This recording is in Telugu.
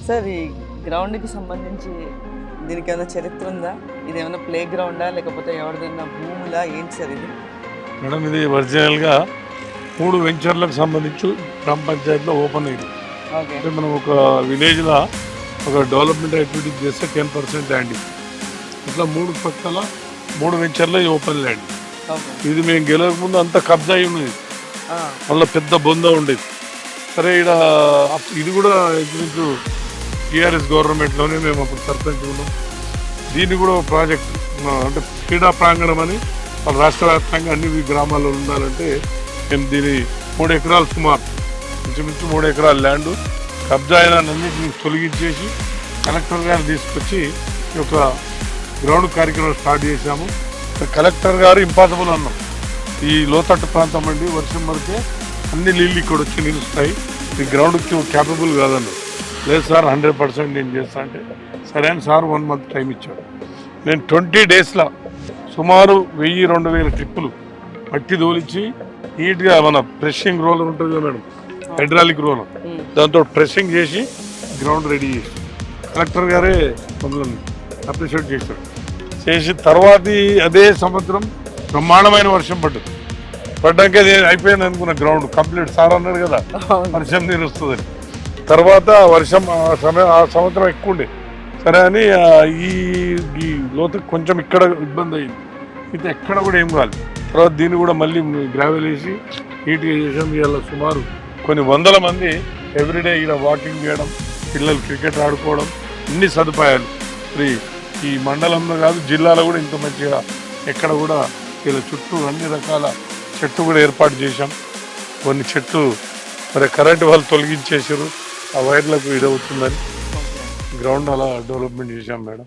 సార్ ఈ గ్రౌండ్కి సంబంధించి దీనికి ఏమైనా చరిత్ర ఉందా? ఇది ఏమైనా ప్లే గ్రౌండా లేకపోతే ఎవరిదైనా భూములా ఏంటి సార్ ఇది? మేడం ఇది ఒరిజినల్గా 3 వెంచర్లకు సంబంధించి గ్రామ పంచాయతీలో ఓపెన్ అయింది. ఓకే. అంటే మనం ఒక విలేజ్లో ఒక డెవలప్మెంట్ యాక్టివిటీస్ చేస్తే 10% ల్యాండ్ ఇట్లా 3 పక్కల 3 వెంచర్లో ఓపెన్ ల్యాండ్. ఓకే. ఇది మేము గెలవక ముందు అంతా కబ్జా అయి ఉన్నది, మళ్ళీ పెద్ద బొంద ఉండేది. సరే ఇక్కడ ఇది కూడా ఇంచుమించు టీఆర్ఎస్ గవర్నమెంట్లోనే మేము అప్పుడు సర్పంచ్ ఉన్నాం. దీన్ని కూడా ప్రాజెక్ట్ అంటే క్రీడా ప్రాంగణం అని వాళ్ళ రాష్ట్ర వ్యాప్తంగా అన్ని గ్రామాల్లో ఉండాలంటే మేము దీని 3 ఎకరాలు సుమారు ఇంచుమించు 3 ఎకరాల ల్యాండ్ కబ్జా అయినన్నింటినీ తొలగించేసి కలెక్టర్ గారు తీసుకొచ్చి ఈ యొక్క గ్రౌండ్ కార్యక్రమం స్టార్ట్ చేశాము. కలెక్టర్ గారు ఇంపాసిబుల్ అన్నాం, ఈ లోతట్టు ప్రాంతం అండి, వర్షం పడితే అన్ని నీళ్ళు ఇక్కడ వచ్చి నిలుస్తాయి, ఈ గ్రౌండ్కి క్యాపబుల్ కాదన్నారు. లేదు సార్ 100% నేను చేస్తా అంటే సరే అని సార్ 1 మంత్ టైం ఇచ్చాడు. నేను 20 డేస్లో సుమారు 1000-2000 ట్రిప్పులు మట్టి తోలించి నీట్గా మన ప్రెషింగ్ రోలర్ ఉంటుంది కదా మేడం, హైడ్రాలిక్ రోలర్, దాంతో ప్రెషింగ్ చేసి గ్రౌండ్ రెడీ చేసి కలెక్టర్ గారే మమ్మల్ని అప్రిషియేట్ చేశారు. చేసి తర్వాత అదే సంవత్సరం బ్రహ్మాండమైన వర్షం పడ్డాక అయిపోయింది అనుకున్న గ్రౌండ్ కంప్లీట్. సార్ అన్నాడు కదా వర్షం నీరు వస్తుందని. తర్వాత వర్షం ఆ సంవత్సరం ఎక్కువ ఉండే, సరే అని ఈ లోతు కొంచెం ఇక్కడ ఇబ్బంది అయింది, అయితే ఎక్కడ కూడా ఏం కాదు. తర్వాత దీన్ని కూడా మళ్ళీ గ్రావెల్ వేసి నీట్గా చేసాం. ఇవాళ సుమారు కొన్ని వందల మంది ఎవ్రీడే ఇక్కడ వాకింగ్ చేయడం, పిల్లలు క్రికెట్ ఆడుకోవడం, అన్ని సదుపాయాలు మరి ఈ మండలంలో కాదు జిల్లాలో కూడా ఇంత మంచిగా ఎక్కడ కూడా ఇలా చుట్టూ అన్ని రకాల చెట్లు కూడా ఏర్పాటు చేశాం. కొన్ని చెట్లు మరి కరెంటు వాళ్ళు తొలగించేసారు, ఆ వైర్లకు ఇదవుతుందని గ్రౌండ్ అలా డెవలప్మెంట్ చేశాం మేడం.